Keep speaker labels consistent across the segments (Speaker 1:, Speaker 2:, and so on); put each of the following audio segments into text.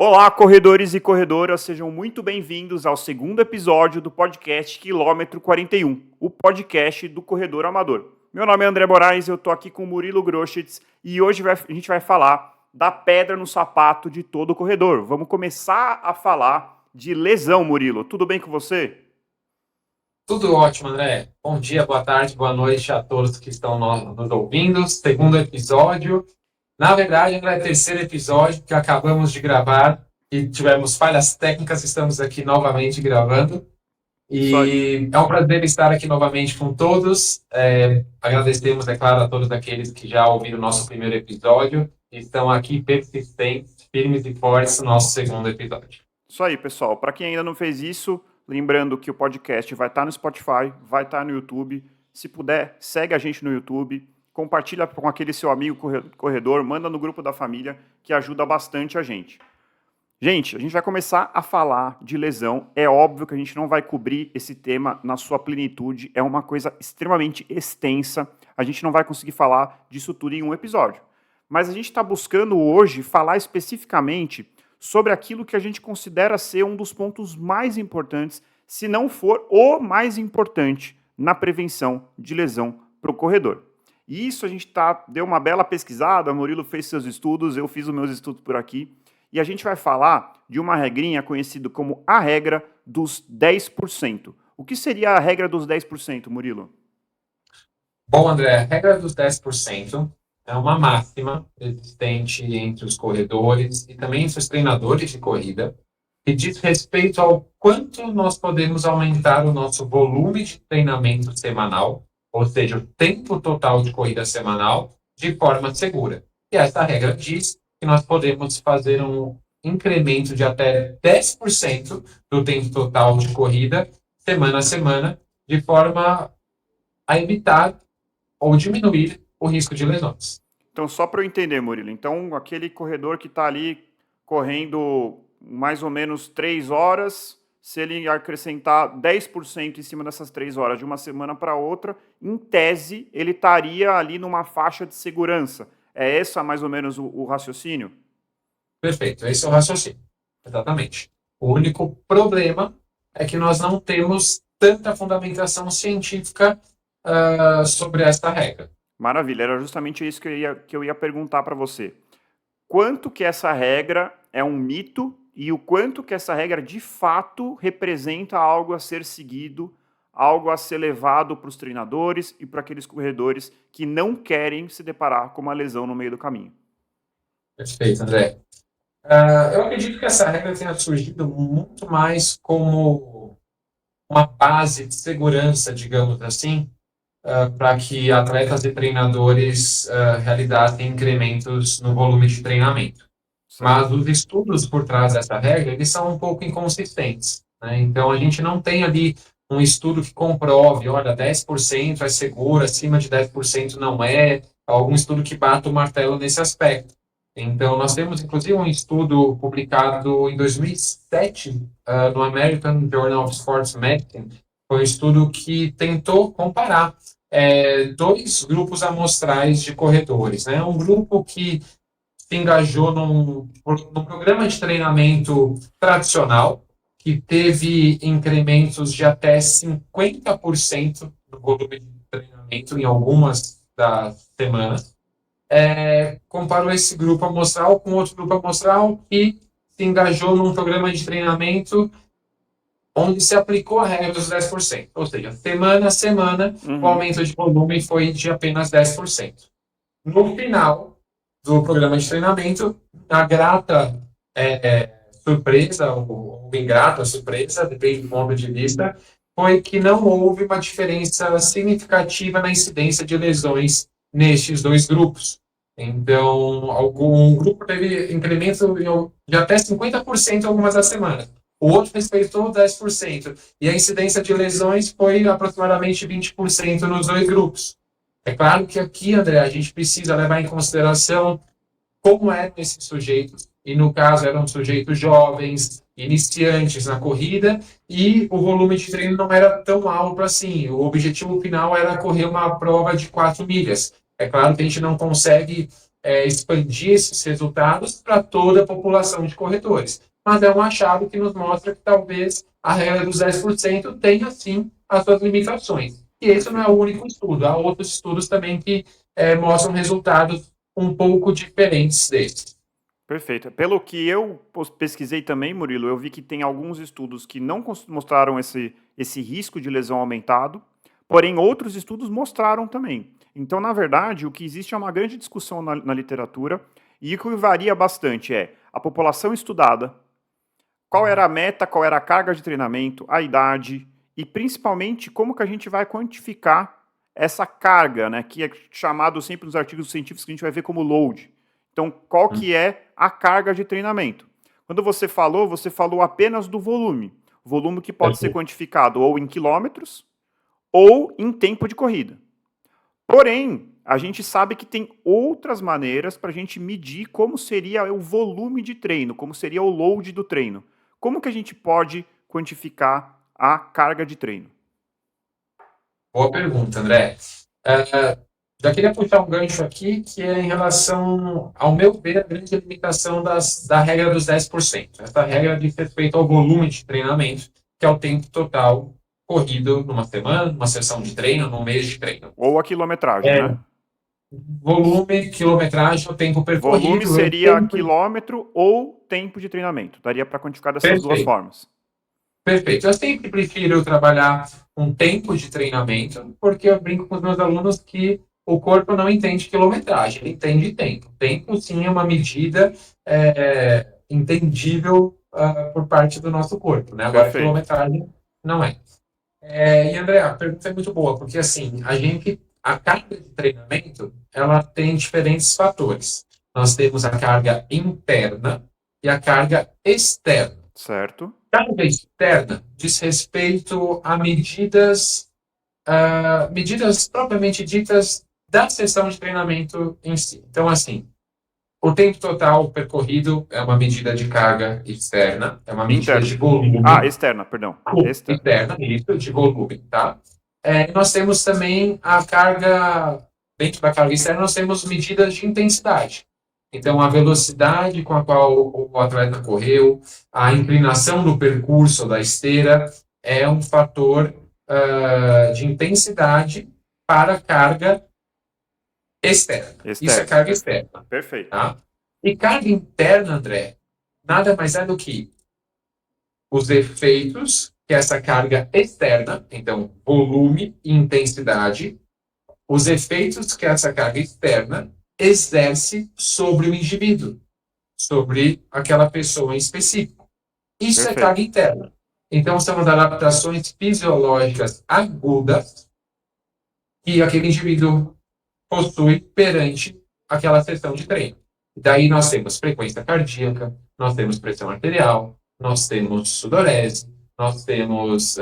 Speaker 1: Olá, corredores e corredoras, sejam muito bem-vindos ao segundo episódio do podcast Quilômetro 41, o podcast do corredor amador. Meu nome é André Moraes, eu tô aqui com o Murilo Groschitz e hoje a gente vai falar da pedra no sapato de todo corredor. Vamos começar a falar de lesão, Murilo. Tudo bem com você?
Speaker 2: Tudo ótimo, André. Bom dia, boa tarde, boa noite a todos que estão nos ouvindo. Segundo episódio. Na verdade, André, é o terceiro episódio que acabamos de gravar e tivemos falhas técnicas, estamos aqui novamente gravando.
Speaker 1: Isso aí.
Speaker 2: E é um prazer estar aqui novamente com todos. Agradecemos, é claro, a todos aqueles que já ouviram o nosso primeiro episódio e estão aqui persistentes, firmes e fortes no nosso segundo episódio.
Speaker 1: Isso aí, pessoal. Para quem ainda não fez isso, lembrando que o podcast vai estar no Spotify, vai estar no YouTube. Se puder, segue a gente no YouTube, compartilha com aquele seu amigo corredor, manda no grupo da família, que ajuda bastante a gente. Gente, a gente vai começar a falar de lesão. É óbvio que a gente não vai cobrir esse tema na sua plenitude, é uma coisa extremamente extensa. A gente não vai conseguir falar disso tudo em um episódio. Mas a gente está buscando hoje falar especificamente sobre aquilo que a gente considera ser um dos pontos mais importantes, se não for o mais importante, na prevenção de lesão para o corredor. E isso a gente deu uma bela pesquisada, o Murilo fez seus estudos, eu fiz os meus estudos por aqui, e a gente vai falar de uma regrinha conhecida como a regra dos 10%. O que seria a regra dos 10%, Murilo?
Speaker 2: Bom, André, a regra dos 10% é uma máxima existente entre os corredores e também entre os treinadores de corrida, que diz respeito ao quanto nós podemos aumentar o nosso volume de treinamento semanal, ou seja, o tempo total de corrida semanal, de forma segura. E essa regra diz que nós podemos fazer um incremento de até 10% do tempo total de corrida, semana a semana, de forma a evitar ou diminuir o risco de lesões.
Speaker 1: Então, só para eu entender, Murilo, então aquele corredor que está ali correndo mais ou menos 3 horas, se ele acrescentar 10% em cima dessas 3 horas de uma semana para outra, em tese, ele estaria ali numa faixa de segurança. É esse mais ou menos o raciocínio?
Speaker 2: Perfeito, esse é o raciocínio. Exatamente. O único problema é que nós não temos tanta fundamentação científica sobre esta regra.
Speaker 1: Maravilha, era justamente isso que eu ia perguntar para você. Quanto que essa regra é um mito e o quanto que essa regra de fato representa algo a ser seguido, algo a ser levado para os treinadores e para aqueles corredores que não querem se deparar com uma lesão no meio do caminho.
Speaker 2: Perfeito, André. Eu acredito que essa regra tenha surgido muito mais como uma base de segurança, digamos assim, para que atletas e treinadores realizassem incrementos no volume de treinamento. Mas os estudos por trás dessa regra, eles são um pouco inconsistentes, né? Então, a gente não tem ali um estudo que comprove, olha, 10% é seguro, acima de 10% não é, algum estudo que bata o martelo nesse aspecto. Então, nós temos, inclusive, um estudo publicado em 2007 no American Journal of Sports Medicine. Foi um estudo que tentou comparar dois grupos amostrais de corredores, né? Um grupo que se engajou num programa de treinamento tradicional, que teve incrementos de até 50% no volume de treinamento em algumas das semanas. Comparou esse grupo amostral com outro grupo amostral que se engajou num programa de treinamento onde se aplicou a regra dos 10%. Ou seja, semana a semana, o aumento de volume foi de apenas 10%. No final do programa de treinamento, a grata surpresa, ou ingrata surpresa, depende do ponto de vista, foi que não houve uma diferença significativa na incidência de lesões nestes dois grupos. Então, algum grupo teve incremento de até 50% em algumas das semanas. O outro respeitou 10%. E a incidência de lesões foi aproximadamente 20% nos dois grupos. É claro que aqui, André, a gente precisa levar em consideração como eram esses sujeitos. E, no caso, eram sujeitos jovens, iniciantes na corrida, e o volume de treino não era tão alto assim. O objetivo final era correr uma prova de 4 milhas. É claro que a gente não consegue expandir esses resultados para toda a população de corredores. Mas é um achado que nos mostra que talvez a regra dos 10% tenha, sim, as suas limitações. E esse não é o único estudo. Há outros estudos também que mostram resultados um pouco diferentes desses.
Speaker 1: Perfeito. Pelo que eu pesquisei também, Murilo, eu vi que tem alguns estudos que não mostraram esse risco de lesão aumentado, porém outros estudos mostraram também. Então, na verdade, o que existe é uma grande discussão na literatura, e o que varia bastante é a população estudada, qual era a meta, qual era a carga de treinamento, a idade, e principalmente como que a gente vai quantificar essa carga, né, que é chamado sempre nos artigos científicos que a gente vai ver como load. Então, qual que é a carga de treinamento? Quando você falou apenas do volume. Volume que pode ser quantificado ou em quilômetros ou em tempo de corrida. Porém, a gente sabe que tem outras maneiras para a gente medir como seria o volume de treino, como seria o load do treino. Como que a gente pode quantificar a carga de treino?
Speaker 2: Boa pergunta, André. Já queria puxar um gancho aqui, que é em relação, ao meu ver, a grande limitação da regra dos 10%. Essa regra diz respeito ao volume de treinamento, que é o tempo total corrido numa semana, numa sessão de treino, num mês de treino.
Speaker 1: Ou a quilometragem, né?
Speaker 2: Volume, quilometragem, o tempo
Speaker 1: Volume
Speaker 2: percorrido, o
Speaker 1: seria
Speaker 2: tempo...
Speaker 1: quilômetro ou tempo de treinamento. Daria para quantificar dessas duas
Speaker 2: Perfeito.
Speaker 1: formas.
Speaker 2: Perfeito. Eu sempre prefiro trabalhar um tempo de treinamento, porque eu brinco com os meus alunos que o corpo não entende quilometragem, ele entende tempo. Tempo, sim, é uma medida entendível por parte do nosso corpo, né? Agora,
Speaker 1: Perfeito.
Speaker 2: quilometragem não é. E, André, a pergunta é muito boa, porque, assim, a carga de treinamento, ela tem diferentes fatores. Nós temos a carga interna e a carga externa.
Speaker 1: Certo.
Speaker 2: Carga externa diz respeito a medidas propriamente ditas da sessão de treinamento em si. Então, assim, o tempo total percorrido é uma medida de carga externa, é uma medida
Speaker 1: Interna.
Speaker 2: de volume.
Speaker 1: Externa, perdão. Externa.
Speaker 2: Externa, isso, de volume, tá? Nós temos também a carga, dentro da carga externa, nós temos medidas de intensidade. Então, a velocidade com a qual o atleta correu, a inclinação do percurso da esteira, é um fator de intensidade para a carga externa. Isso é
Speaker 1: Externa.
Speaker 2: carga externa.
Speaker 1: Perfeito.
Speaker 2: Tá? E carga interna, André, nada mais é do que os efeitos que essa carga externa, então volume e intensidade, os efeitos que essa carga externa exerce sobre o indivíduo, sobre aquela pessoa em específico. Isso é carga
Speaker 1: Perfeito.
Speaker 2: interna. Então, são as adaptações fisiológicas agudas que aquele indivíduo possui perante aquela sessão de treino. Daí nós temos frequência cardíaca, nós temos pressão arterial, nós temos sudorese, nós temos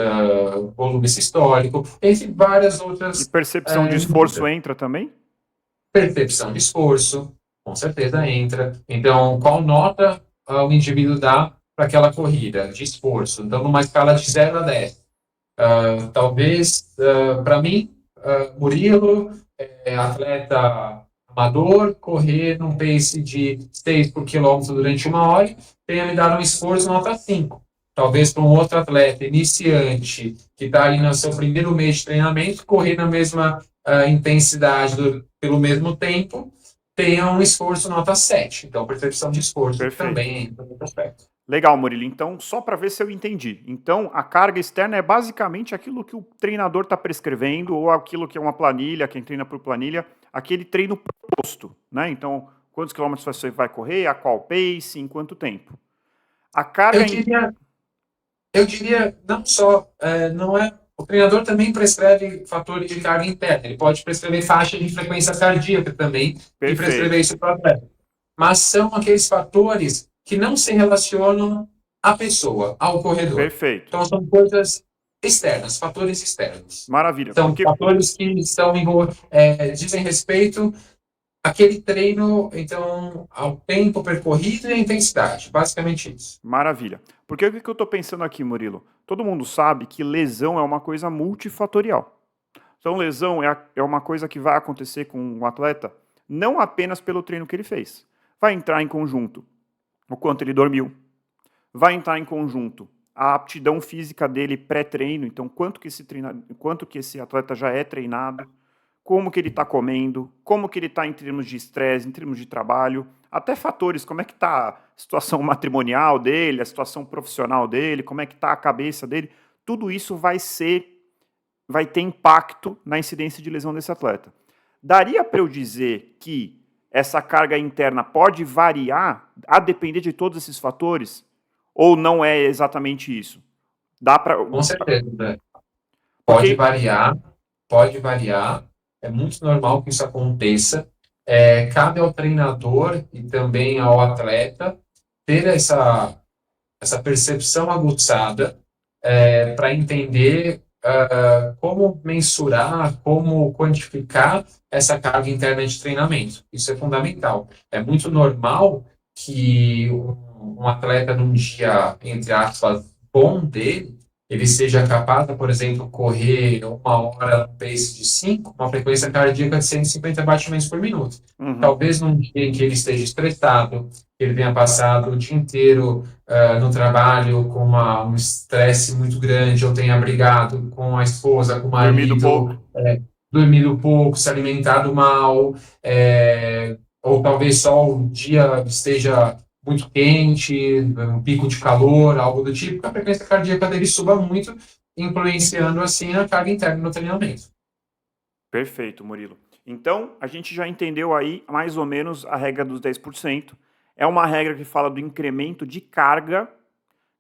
Speaker 2: volume sistólico, entre várias
Speaker 1: E
Speaker 2: outras
Speaker 1: percepção de esforço
Speaker 2: medidas.
Speaker 1: entra também?
Speaker 2: Percepção de esforço, com certeza entra. Então, qual nota o indivíduo dá para aquela corrida de esforço? Então, numa escala de 0 a 10. Talvez, para mim, Murilo, atleta amador, correr num pace de 6 por quilômetro durante 1 hora, tenha me dado um esforço nota 5. Talvez para um outro atleta iniciante, que está aí no seu primeiro mês de treinamento, correr na mesma intensidade pelo mesmo tempo, tenha um esforço nota 7. Então, percepção de esforço
Speaker 1: Perfeito.
Speaker 2: também entra nesse aspecto.
Speaker 1: Legal, Murilo. Então, só para ver se eu entendi. Então, a carga externa é basicamente aquilo que o treinador está prescrevendo ou aquilo que é uma planilha, quem treina por planilha, aquele treino proposto, né? Então, quantos quilômetros você vai correr, a qual pace, em quanto tempo. A carga...
Speaker 2: Eu diria não só, não é, o treinador também prescreve fatores de carga interna, ele pode prescrever faixa de frequência cardíaca também e prescrever isso para o atleta. Mas são aqueles fatores que não se relacionam à pessoa, ao corredor.
Speaker 1: Perfeito.
Speaker 2: Então são coisas externas, fatores externos.
Speaker 1: Maravilha.
Speaker 2: São fatores que dizem respeito àquele treino, então, ao tempo percorrido e à intensidade. Basicamente isso.
Speaker 1: Maravilha. Porque o que eu estou pensando aqui, Murilo? Todo mundo sabe que lesão é uma coisa multifatorial. Então, lesão é uma coisa que vai acontecer com um atleta não apenas pelo treino que ele fez. Vai entrar em conjunto o quanto ele dormiu, vai entrar em conjunto a aptidão física dele pré-treino, então quanto que esse atleta já é treinado, como que ele está comendo, como que ele está em termos de estresse, em termos de trabalho, até fatores, como é que está a situação matrimonial dele, a situação profissional dele, como é que está a cabeça dele, tudo isso vai ter impacto na incidência de lesão desse atleta. Daria para eu dizer que essa carga interna pode variar a depender de todos esses fatores? Ou não é exatamente isso? Dá para...
Speaker 2: Com certeza, né?
Speaker 1: Porque...
Speaker 2: Pode variar, é muito normal que isso aconteça. Cabe ao treinador e também ao atleta ter essa percepção aguçada para entender como mensurar, como quantificar essa carga interna de treinamento. Isso é fundamental. É muito normal que um atleta num dia, entre aspas, bom dele, ele seja capaz de, por exemplo, correr 1 hora no pace de 5, uma frequência cardíaca de 150 batimentos por minuto. Talvez num dia em que ele esteja estressado, que ele tenha passado o dia inteiro no trabalho com um estresse muito grande, ou tenha brigado com a esposa, com o marido, dormido pouco, se alimentado mal, ou talvez só o dia esteja muito quente, um pico de calor, algo do tipo, a frequência cardíaca dele suba muito, influenciando assim a carga interna no treinamento.
Speaker 1: Perfeito, Murilo. Então, a gente já entendeu aí mais ou menos a regra dos 10%. É uma regra que fala do incremento de carga.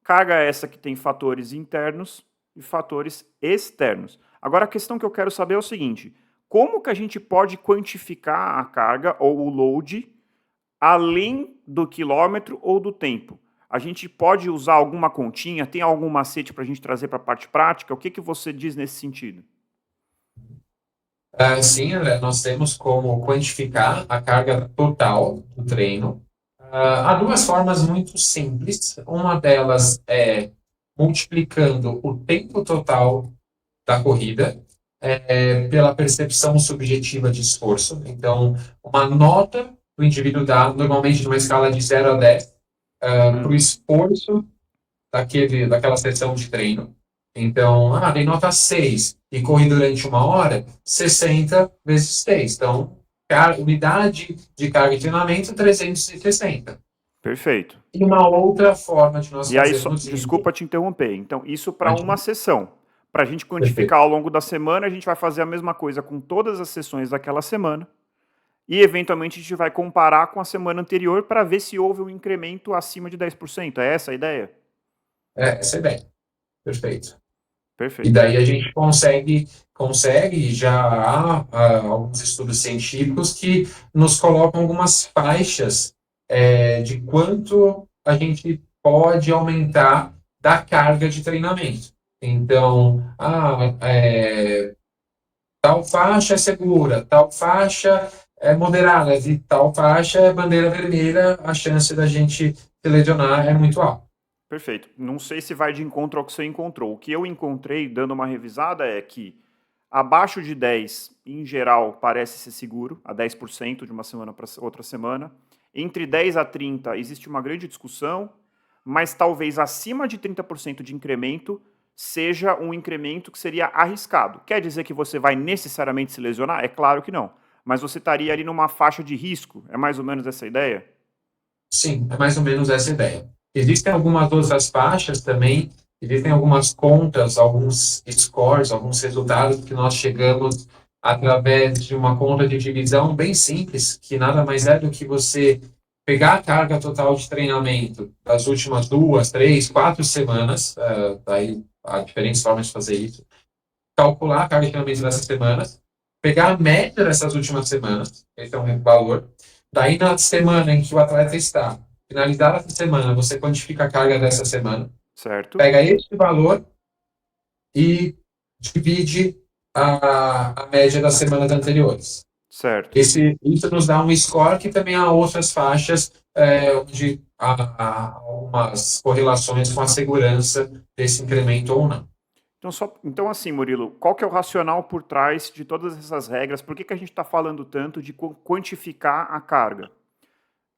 Speaker 1: Carga essa que tem fatores internos e fatores externos. Agora, a questão que eu quero saber é o seguinte: como que a gente pode quantificar a carga ou o load além do quilômetro ou do tempo? A gente pode usar alguma continha? Tem algum macete para a gente trazer para a parte prática? O que você diz nesse sentido?
Speaker 2: Sim, André, nós temos como quantificar a carga total do treino. Há duas formas muito simples. Uma delas é multiplicando o tempo total da corrida pela percepção subjetiva de esforço. Então, uma nota do indivíduo dá, normalmente numa escala de 0 a 10, para o esforço daquela sessão de treino. Então, dei nota 6 e corri durante 1 hora, 60 vezes 6. Então, unidade de carga de treinamento, 360.
Speaker 1: Perfeito.
Speaker 2: E uma outra forma de nós fazermos
Speaker 1: isso... Desculpa te interromper. Então, isso para
Speaker 2: Pode
Speaker 1: uma
Speaker 2: ir.
Speaker 1: sessão. Para a gente quantificar ao longo da semana, a gente vai fazer a mesma coisa com todas as sessões daquela semana. E, eventualmente, a gente vai comparar com a semana anterior para ver se houve um incremento acima de 10%. É essa a ideia?
Speaker 2: Essa é a ideia. Perfeito.
Speaker 1: Perfeito.
Speaker 2: E daí a gente consegue, já há alguns estudos científicos que nos colocam algumas faixas de quanto a gente pode aumentar da carga de treinamento. Então, tal faixa é segura, tal faixa é moderada, e tal faixa é bandeira vermelha, a chance da gente se lesionar é muito alta.
Speaker 1: Perfeito. Não sei se vai de encontro ao que você encontrou. O que eu encontrei, dando uma revisada, é que abaixo de 10, em geral, parece ser seguro, a 10% de uma semana para outra semana. Entre 10 a 30 existe uma grande discussão, mas talvez acima de 30% de incremento seja um incremento que seria arriscado. Quer dizer que você vai necessariamente se lesionar? É claro que não. Mas você estaria ali numa faixa de risco. É mais ou menos essa a ideia?
Speaker 2: Sim, é mais ou menos essa a ideia. Existem algumas outras faixas também, existem algumas contas, alguns scores, alguns resultados que nós chegamos através de uma conta de divisão bem simples, que nada mais é do que você pegar a carga total de treinamento das últimas 2, 3, 4 semanas, daí há diferentes formas de fazer isso, calcular a carga de treinamento dessas semanas, pegar a média dessas últimas semanas, esse é um valor, daí na semana em que o atleta está, finalizar essa semana, você quantifica a carga dessa semana,
Speaker 1: certo.
Speaker 2: Pega esse valor e divide a média das semanas anteriores.
Speaker 1: Certo.
Speaker 2: Isso nos dá um score que também há outras faixas onde há algumas correlações com a segurança desse incremento ou não.
Speaker 1: Então, assim, Murilo, qual que é o racional por trás de todas essas regras? Por que que a gente está falando tanto de quantificar a carga?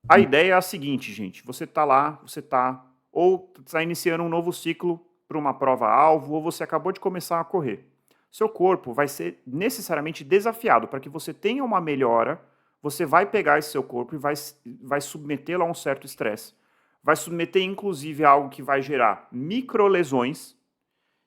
Speaker 1: A ideia é a seguinte, gente. Você está lá, você está ou está iniciando um novo ciclo para uma prova-alvo, ou você acabou de começar a correr. Seu corpo vai ser necessariamente desafiado. Para que você tenha uma melhora, você vai pegar esse seu corpo e vai submetê-lo a um certo estresse. Vai submeter, inclusive, a algo que vai gerar microlesões.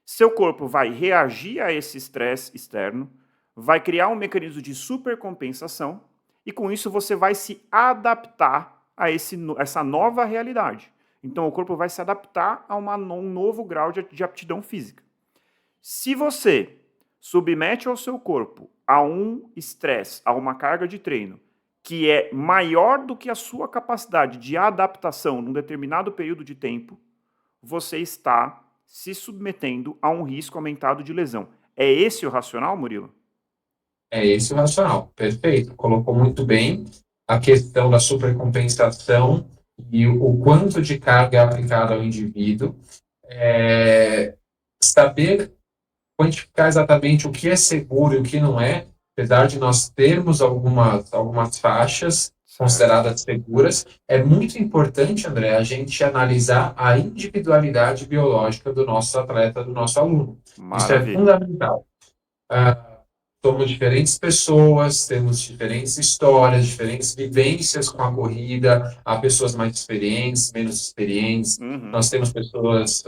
Speaker 1: Seu corpo vai reagir a esse estresse externo, vai criar um mecanismo de supercompensação e com isso você vai se adaptar a essa nova realidade. Então o corpo vai se adaptar a um novo grau de aptidão física. Se você submete ao seu corpo a um estresse, a uma carga de treino, que é maior do que a sua capacidade de adaptação num determinado período de tempo, você está se submetendo a um risco aumentado de lesão. É esse o racional, Murilo?
Speaker 2: É esse o racional. Perfeito. Colocou muito bem a questão da supercompensação e o quanto de carga é aplicada ao indivíduo. Saber quantificar exatamente o que é seguro e o que não é, apesar de nós termos algumas faixas consideradas seguras, é muito importante, André, a gente analisar a individualidade biológica do nosso atleta, do nosso aluno. Isso é
Speaker 1: Maravilha.
Speaker 2: fundamental. Somos diferentes pessoas, temos diferentes histórias, diferentes vivências com a corrida. Há pessoas mais experientes, menos experientes.
Speaker 1: Uhum.
Speaker 2: Nós temos pessoas,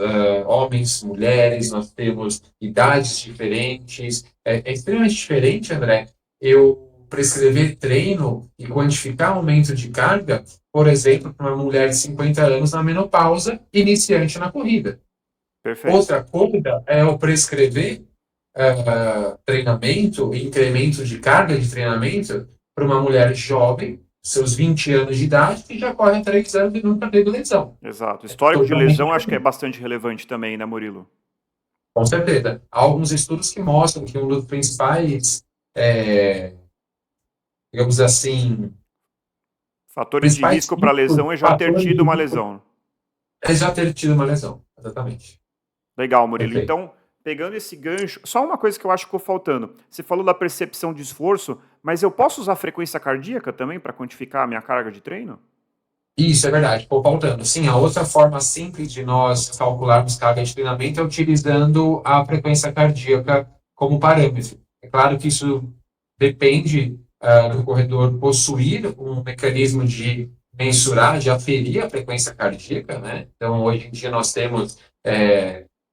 Speaker 2: homens, mulheres, nós temos idades diferentes. É extremamente diferente, André, eu prescrever treino e quantificar aumento de carga, por exemplo, para uma mulher de 50 anos na menopausa, iniciante na corrida.
Speaker 1: Perfeito.
Speaker 2: Outra coisa é eu prescrever treinamento, incremento de carga de treinamento para uma mulher jovem, seus 20 anos de idade, que já corre há 3 anos e nunca teve lesão.
Speaker 1: Exato. Histórico de lesão acho que é bastante relevante também, né, Murilo?
Speaker 2: Com certeza. Há alguns estudos que mostram que um dos principais, digamos assim,
Speaker 1: Fatores de
Speaker 2: principais
Speaker 1: risco para lesão é já ter
Speaker 2: fatores
Speaker 1: tido
Speaker 2: de
Speaker 1: uma
Speaker 2: risco
Speaker 1: lesão.
Speaker 2: é já ter tido uma lesão. Exatamente.
Speaker 1: Legal, Murilo.
Speaker 2: Perfeito.
Speaker 1: Então, pegando esse gancho, só uma coisa que eu acho que ficou faltando. Você falou da percepção de esforço, mas eu posso usar frequência cardíaca também para quantificar a minha carga de treino?
Speaker 2: Isso é verdade, ficou faltando. Sim, a outra forma simples de nós calcularmos carga de treinamento é utilizando a frequência cardíaca como parâmetro. É claro que isso depende do corredor possuir um mecanismo de mensurar, de aferir a frequência cardíaca, né? Então, hoje em dia nós temos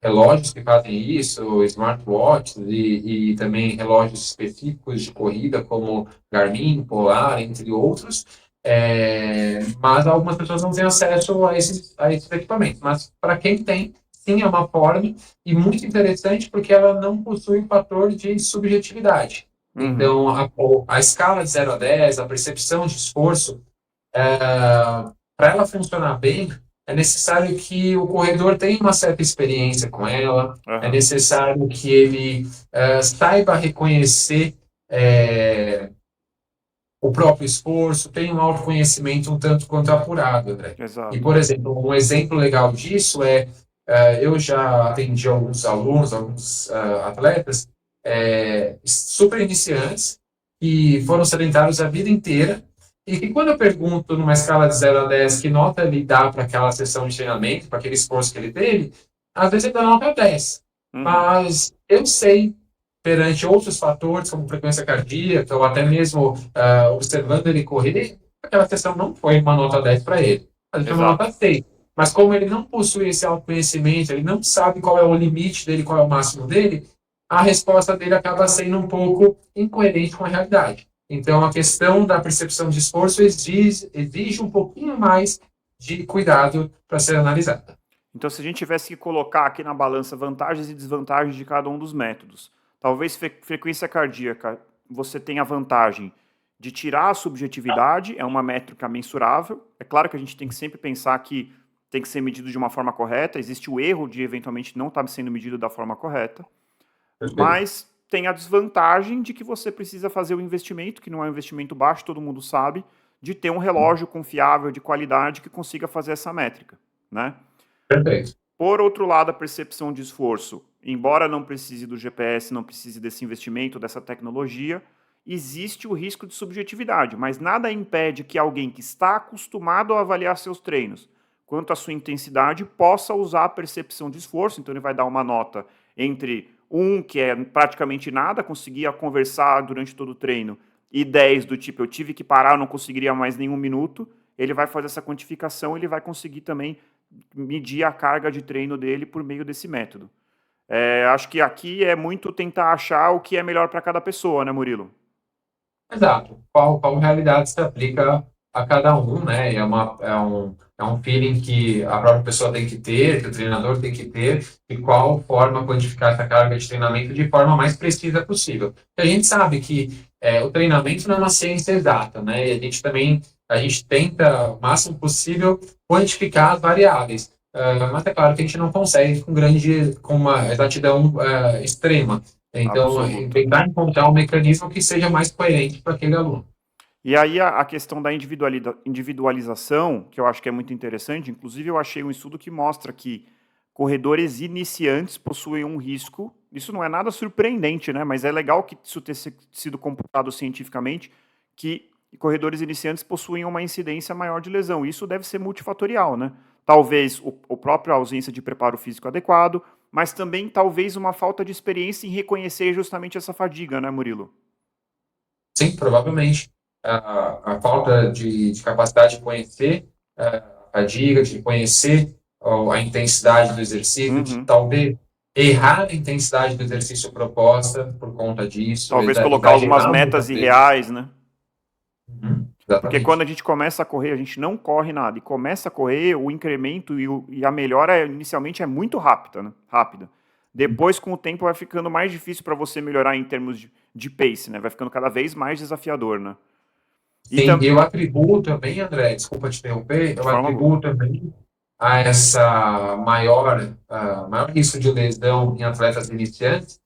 Speaker 2: relógios que fazem isso, smartwatches e também relógios específicos de corrida, como Garmin, Polar, entre outros. Mas algumas pessoas não têm acesso a esses equipamentos. Mas para quem tem, sim, é uma forma e muito interessante porque ela não possui um fator de subjetividade.
Speaker 1: Uhum.
Speaker 2: Então, a escala de 0 a 10, a percepção de esforço, para ela funcionar bem, é necessário que o corredor tenha uma certa experiência com ela, é
Speaker 1: Aham.
Speaker 2: necessário que ele saiba reconhecer o próprio esforço, tenha um autoconhecimento um tanto quanto apurado, André. E,
Speaker 1: Exato.
Speaker 2: por exemplo, um exemplo legal disso eu já atendi alguns alunos, alguns atletas super iniciantes, que foram sedentários a vida inteira, e que quando eu pergunto numa escala de 0 a 10 que nota ele dá para aquela sessão de treinamento, para aquele esforço que ele teve, às vezes ele dá nota 10.
Speaker 1: Uhum.
Speaker 2: Mas eu sei, perante outros fatores, como frequência cardíaca, ou até mesmo observando ele correr, aquela sessão não foi uma nota 10 para ele. Mas foi uma
Speaker 1: Exato.
Speaker 2: nota 6. Mas como ele não possui esse autoconhecimento, ele não sabe qual é o limite dele, qual é o máximo dele, a resposta dele acaba sendo um pouco incoerente com a realidade. Então, a questão da percepção de esforço exige um pouquinho mais de cuidado para ser analisada.
Speaker 1: Então, se a gente tivesse que colocar aqui na balança vantagens e desvantagens de cada um dos métodos, talvez frequência cardíaca você tenha a vantagem de tirar a subjetividade, é uma métrica mensurável. É claro que a gente tem que sempre pensar que tem que ser medido de uma forma correta, existe o erro de eventualmente não estar sendo medido da forma correta,
Speaker 2: Perfeito.
Speaker 1: mas tem a desvantagem de que você precisa fazer o investimento, que não é um investimento baixo, todo mundo sabe, de ter um relógio confiável, de qualidade, que consiga fazer essa métrica, né?
Speaker 2: Perfeito.
Speaker 1: Por outro lado, a percepção de esforço. embora não precise do GPS, não precise desse investimento, dessa tecnologia, existe o risco de subjetividade, mas nada impede que alguém que está acostumado a avaliar seus treinos quanto à sua intensidade possa usar a percepção de esforço, então ele vai dar uma nota entre 1, que é praticamente nada, conseguia conversar durante todo o treino, e 10 do tipo, eu tive que parar, eu não conseguiria mais nenhum minuto, ele vai fazer essa quantificação, ele vai conseguir também medir a carga de treino dele por meio desse método. Acho que aqui é muito tentar achar o que é melhor para cada pessoa, né, Murilo?
Speaker 2: Exato. Qual realidade se aplica a cada um, né? É um feeling que a própria pessoa tem que ter, que o treinador tem que ter, e qual forma quantificar essa carga de treinamento de forma mais precisa possível. Porque a gente sabe que o treinamento não é uma ciência exata, né? E a gente tenta, o máximo possível, quantificar as variáveis. Mas é claro que a gente não consegue com uma exatidão extrema. Então,
Speaker 1: Absoluta.
Speaker 2: tentar encontrar um mecanismo que seja mais coerente para aquele aluno.
Speaker 1: E aí a questão da individualização, que eu acho que é muito interessante, inclusive eu achei um estudo que mostra que corredores iniciantes possuem um risco, isso não é nada surpreendente, né? Mas é legal que isso tenha sido computado cientificamente, que corredores iniciantes possuem uma incidência maior de lesão. Isso deve ser multifatorial, né? Talvez o próprio ausência de preparo físico adequado, mas também talvez uma falta de experiência em reconhecer justamente essa fadiga, né, Murilo?
Speaker 2: Sim, provavelmente. A falta de capacidade de conhecer a fadiga, de conhecer a intensidade do exercício, de
Speaker 1: Uhum.
Speaker 2: talvez errar a intensidade do exercício proposta por conta disso,
Speaker 1: Talvez colocar algumas
Speaker 2: exagerar
Speaker 1: metas
Speaker 2: muitas vezes.
Speaker 1: irreais, né? Porque quando a
Speaker 2: Exatamente.
Speaker 1: gente começa a correr, a gente não corre nada. E começa a correr, o incremento e a melhora inicialmente é muito rápida, né? Rápida. Depois, com o tempo, vai ficando mais difícil para você melhorar em termos de pace, né? Vai ficando cada vez mais desafiador, né? E
Speaker 2: Sim,
Speaker 1: tam...
Speaker 2: eu atribuo também, André, desculpa te interromper,
Speaker 1: De
Speaker 2: eu
Speaker 1: forma alguma.
Speaker 2: atribuo também a essa maior risco de lesão em atletas iniciantes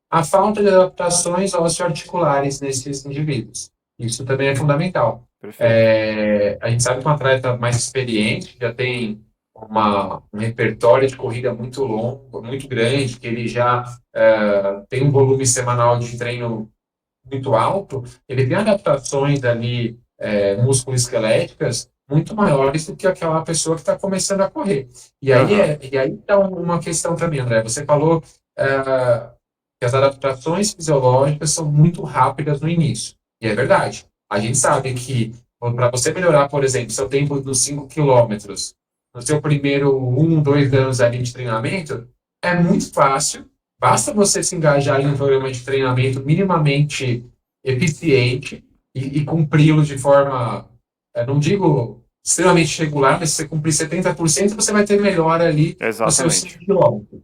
Speaker 2: a falta de adaptações osteoarticulares nesses indivíduos. Isso também é fundamental.
Speaker 1: Perfeito.
Speaker 2: A gente sabe que um atleta mais experiente já tem um repertório de corrida muito longo, muito grande, que ele já tem um volume semanal de treino muito alto, ele tem adaptações ali musculoesqueléticas muito maiores do que aquela pessoa que está começando a correr.
Speaker 1: Aham.
Speaker 2: E aí está uma questão também, André. Você falou que as adaptações fisiológicas são muito rápidas no início. E é verdade. A gente sabe que para você melhorar, por exemplo, seu tempo dos 5 quilômetros no seu primeiro 2 anos ali de treinamento, é muito fácil. Basta você se engajar em um programa de treinamento minimamente eficiente e cumpri-lo de forma, não digo extremamente regular, mas se você cumprir 70%, você vai ter melhora ali nos seus 5
Speaker 1: Exatamente.
Speaker 2: quilômetros.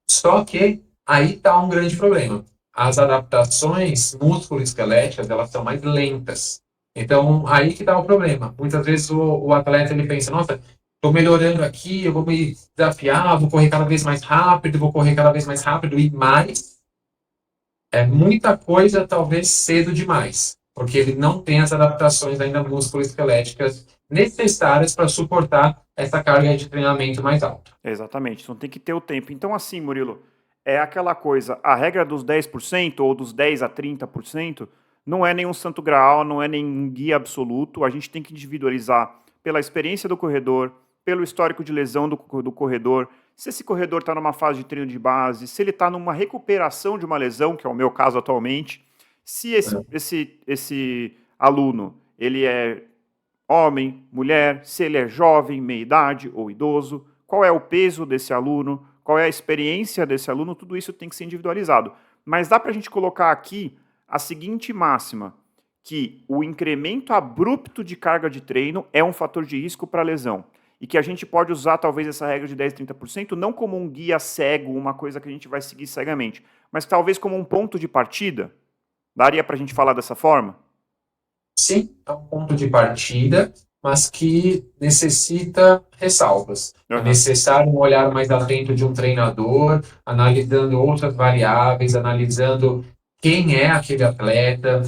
Speaker 2: Só que aí está um grande problema. As adaptações musculoesqueléticas, elas são mais lentas. Então, aí que está o problema. Muitas vezes o atleta ele pensa, nossa, estou melhorando aqui, eu vou me desafiar, vou correr cada vez mais rápido, vou correr cada vez mais rápido e mais. É muita coisa, talvez cedo demais, porque ele não tem as adaptações ainda musculoesqueléticas necessárias para suportar essa carga de treinamento mais alta.
Speaker 1: Exatamente. Então tem que ter o tempo. Então, assim, Murilo, é aquela coisa, a regra dos 10% ou dos 10 a 30% não é nenhum santo graal, não é nenhum guia absoluto. A gente tem que individualizar pela experiência do corredor, pelo histórico de lesão do corredor, se esse corredor está numa fase de treino de base, se ele está numa recuperação de uma lesão, que é o meu caso atualmente, se esse aluno ele é homem, mulher, se ele é jovem, meia idade ou idoso, qual é o peso desse aluno, qual é a experiência desse aluno, tudo isso tem que ser individualizado. Mas dá para a gente colocar aqui a seguinte máxima, que o incremento abrupto de carga de treino é um fator de risco para lesão. E que a gente pode usar talvez essa regra de 10, 30% não como um guia cego, uma coisa que a gente vai seguir cegamente, mas talvez como um ponto de partida. Daria para a gente falar dessa forma?
Speaker 2: Sim, é um ponto de partida, mas que necessita ressalvas. É
Speaker 1: Uhum.
Speaker 2: necessário um olhar mais atento de um treinador, analisando outras variáveis, analisando quem é aquele atleta,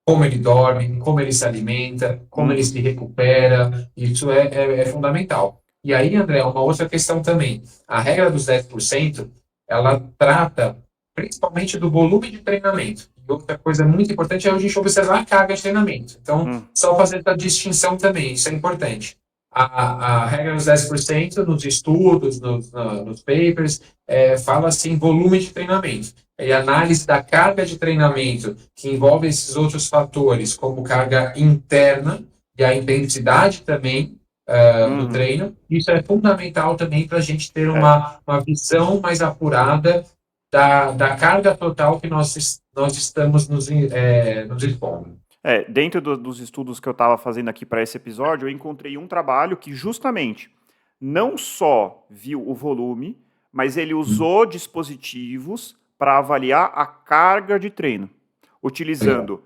Speaker 2: como ele dorme, como ele se alimenta, como ele
Speaker 1: Uhum.
Speaker 2: se recupera. Isso é fundamental. E aí, André, uma outra questão também. A regra dos 10%, ela trata principalmente do volume de treinamento. E outra coisa muito importante é a gente observar a carga de treinamento. Então, só fazer essa distinção também, isso é importante. A regra dos 10% nos estudos, nos papers, fala assim, volume de treinamento. E a análise da carga de treinamento, que envolve esses outros fatores, como carga interna e a intensidade também do treino, isso é fundamental também para a gente ter uma visão mais apurada da carga total que nós estamos nos expondo.
Speaker 1: Dentro dos estudos que eu estava fazendo aqui para esse episódio, eu encontrei um trabalho que justamente não só viu o volume, mas ele usou dispositivos para avaliar a carga de treino, utilizando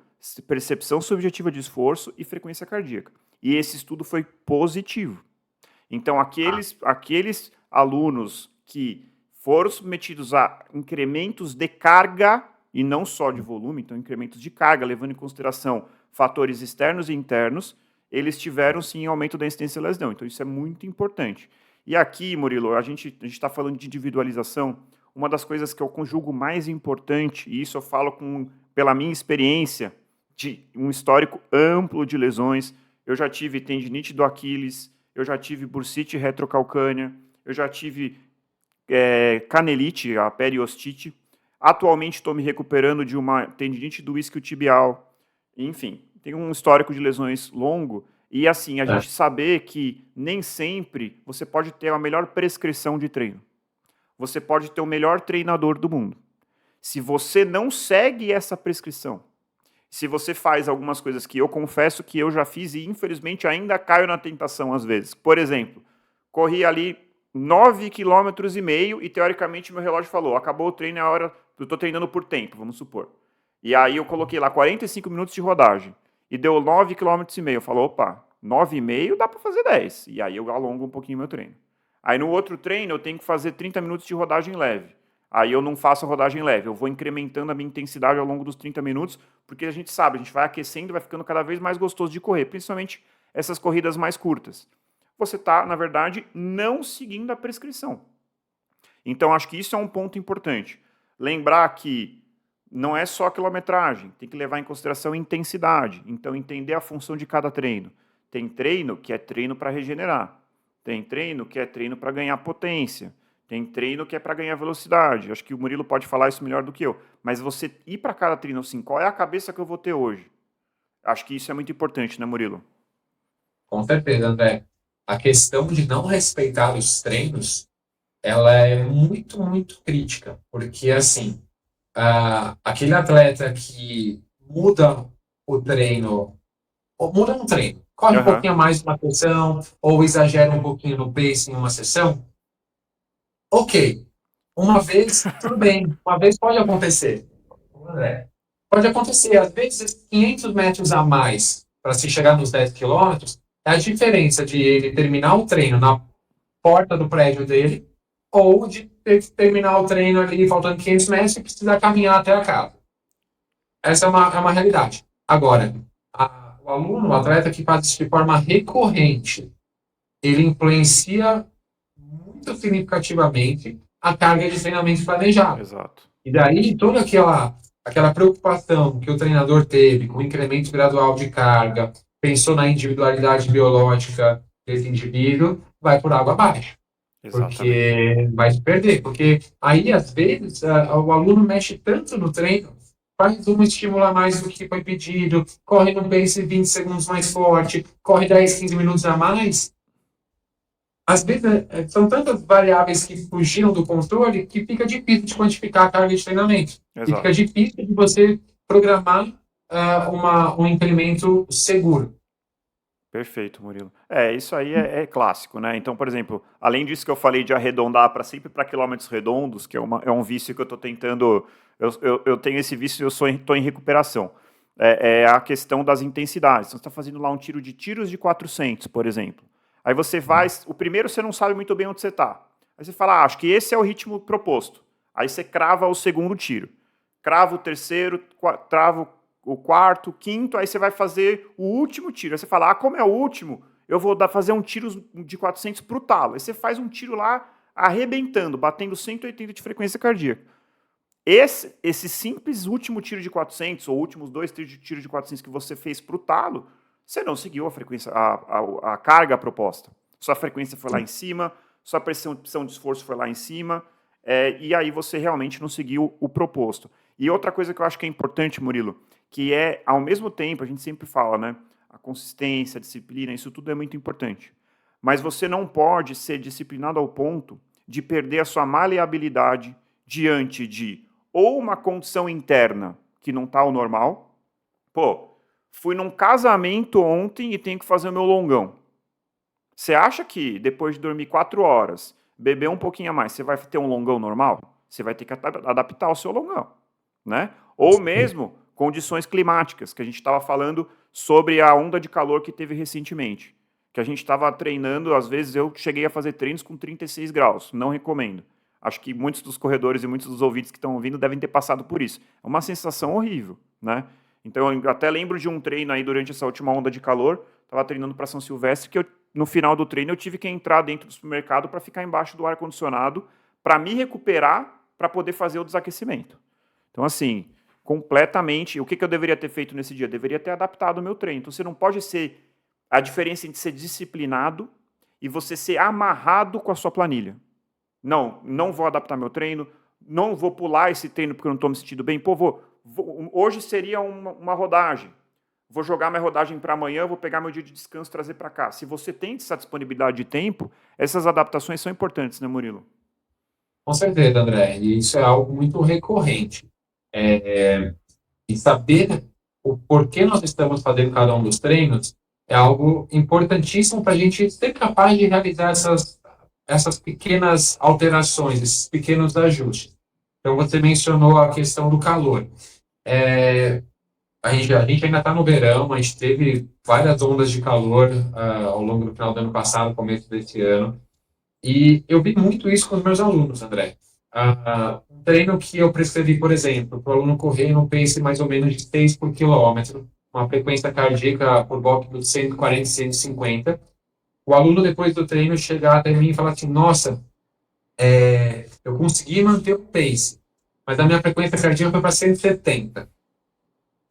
Speaker 1: percepção subjetiva de esforço e frequência cardíaca. E esse estudo foi positivo. Então, aqueles alunos que foram submetidos a incrementos de carga e não só de volume, então incrementos de carga, levando em consideração fatores externos e internos, eles tiveram sim aumento da incidência de lesão. Então isso é muito importante. E aqui, Murilo, a gente está falando de individualização. Uma das coisas que eu conjugo mais importante, e isso eu falo pela minha experiência de um histórico amplo de lesões, eu já tive tendinite do Aquiles, eu já tive bursite retrocalcânea, eu já tive canelite, a periostite. Atualmente estou me recuperando de uma tendinite do isquiotibial. Enfim, tem um histórico de lesões longo. E assim, a gente saber que nem sempre você pode ter a melhor prescrição de treino. Você pode ter o melhor treinador do mundo. Se você não segue essa prescrição, se você faz algumas coisas que eu confesso que eu já fiz e infelizmente ainda caio na tentação às vezes. Por exemplo, corri ali 9,5 km e teoricamente meu relógio falou, acabou o treino, é a hora, eu estou treinando por tempo, vamos supor. E aí eu coloquei lá 45 minutos de rodagem e deu 9,5 km. Eu falo, opa, 9,5 dá para fazer 10. E aí eu alongo um pouquinho meu treino. Aí no outro treino eu tenho que fazer 30 minutos de rodagem leve. Aí eu não faço a rodagem leve, eu vou incrementando a minha intensidade ao longo dos 30 minutos, porque a gente sabe, a gente vai aquecendo, vai ficando cada vez mais gostoso de correr, principalmente essas corridas mais curtas. Você está, na verdade, não seguindo a prescrição. Então, acho que isso é um ponto importante. Lembrar que não é só a quilometragem, tem que levar em consideração a intensidade. Então, entender a função de cada treino. Tem treino que é treino para regenerar. Tem treino que é treino para ganhar potência. Tem treino que é para ganhar velocidade. Acho que o Murilo pode falar isso melhor do que eu. Mas você ir para cada treino assim, qual é a cabeça que eu vou ter hoje? Acho que isso é muito importante, né, Murilo?
Speaker 2: Com certeza, André. A questão de não respeitar os treinos, ela é muito, muito crítica. Porque, assim, aquele atleta que muda o treino, ou muda no treino, corre um pouquinho mais uma sessão, ou exagera um pouquinho no pace em uma sessão, ok. Uma vez, tudo bem. Uma vez pode acontecer. Pode acontecer. Às vezes, 500 metros a mais para se chegar nos 10 quilômetros é a diferença de ele terminar o treino na porta do prédio dele ou de terminar o treino ali faltando 500 metros e precisar caminhar até a casa. Essa é uma realidade. Agora, o aluno, o atleta que faz isso de forma recorrente, ele influencia muito significativamente a carga de treinamento planejado.
Speaker 1: Exato.
Speaker 2: E daí toda aquela preocupação que o treinador teve com o incremento gradual de carga, pensou na individualidade biológica desse indivíduo, vai por água abaixo.
Speaker 1: Exatamente.
Speaker 2: Porque vai se perder. Porque aí, às vezes, o aluno mexe tanto no treino, faz um estímulo a mais do que foi pedido, corre no pace 20 segundos mais forte, corre 10, 15 minutos a mais. Às vezes, são tantas variáveis que fugiram do controle que fica difícil de quantificar a carga de treinamento.
Speaker 1: Exato.
Speaker 2: E fica difícil de você programar um incremento seguro.
Speaker 1: Perfeito, Murilo. Isso aí é clássico, né? Então, por exemplo, além disso que eu falei de arredondar para sempre para quilômetros redondos, que é um vício que eu estou tentando. Eu tenho esse vício e eu estou em recuperação. É a questão das intensidades. Então, você está fazendo lá um tiro de tiros de 400, por exemplo. Aí você vai. O primeiro você não sabe muito bem onde você está. Aí você fala, acho que esse é o ritmo proposto. Aí você crava o segundo tiro. Crava o terceiro, trava o quarto, o quinto, aí você vai fazer o último tiro. Aí você fala, como é o último, eu vou fazer um tiro de 400 para o talo. Aí você faz um tiro lá, arrebentando, batendo 180 de frequência cardíaca. Esse simples último tiro de 400, ou últimos 2 tiros de 400 que você fez para o talo, você não seguiu a frequência, a carga proposta. Sua frequência foi lá em cima, sua pressão de esforço foi lá em cima, e aí você realmente não seguiu o proposto. E outra coisa que eu acho que é importante, Murilo, que é, ao mesmo tempo, a gente sempre fala, né? A consistência, a disciplina, isso tudo é muito importante. Mas você não pode ser disciplinado ao ponto de perder a sua maleabilidade diante de ou uma condição interna que não está ao normal. Pô, fui num casamento ontem e tenho que fazer o meu longão. Você acha que depois de dormir 4 horas, beber um pouquinho a mais, você vai ter um longão normal? Você vai ter que adaptar o seu longão, né? Ou mesmo condições climáticas, que a gente estava falando sobre a onda de calor que teve recentemente. Que a gente estava treinando, às vezes eu cheguei a fazer treinos com 36 graus, não recomendo. Acho que muitos dos corredores e muitos dos ouvintes que estão ouvindo devem ter passado por isso. É uma sensação horrível, né? Então, eu até lembro de um treino aí durante essa última onda de calor, estava treinando para São Silvestre, que no final do treino eu tive que entrar dentro do supermercado para ficar embaixo do ar-condicionado, para me recuperar, para poder fazer o desaquecimento. Então, assim, completamente, o que eu deveria ter feito nesse dia? Eu deveria ter adaptado o meu treino. Então, você não pode ser a diferença entre ser disciplinado e você ser amarrado com a sua planilha. Não vou adaptar meu treino, não vou pular esse treino porque eu não estou me sentindo bem. Pô, hoje seria uma rodagem. Vou jogar minha rodagem para amanhã, vou pegar meu dia de descanso e trazer para cá. Se você tem essa disponibilidade de tempo, essas adaptações são importantes, né, Murilo?
Speaker 2: Com certeza, André. E isso é algo muito recorrente. E saber o porquê nós estamos fazendo cada um dos treinos é algo importantíssimo para a gente ser capaz de realizar essas pequenas alterações, esses pequenos ajustes. Então, você mencionou a questão do calor. A gente ainda está no verão, a gente teve várias ondas de calor ao longo do final do ano passado, começo desse ano, e eu vi muito isso com os meus alunos, André. Um treino que eu prescrevi, por exemplo, para o aluno correr no pace mais ou menos de 6 por quilômetro, uma frequência cardíaca por volta dos 140, 150. O aluno, depois do treino, chegar até mim e falar assim, nossa, eu consegui manter o pace, mas a minha frequência cardíaca foi para 170.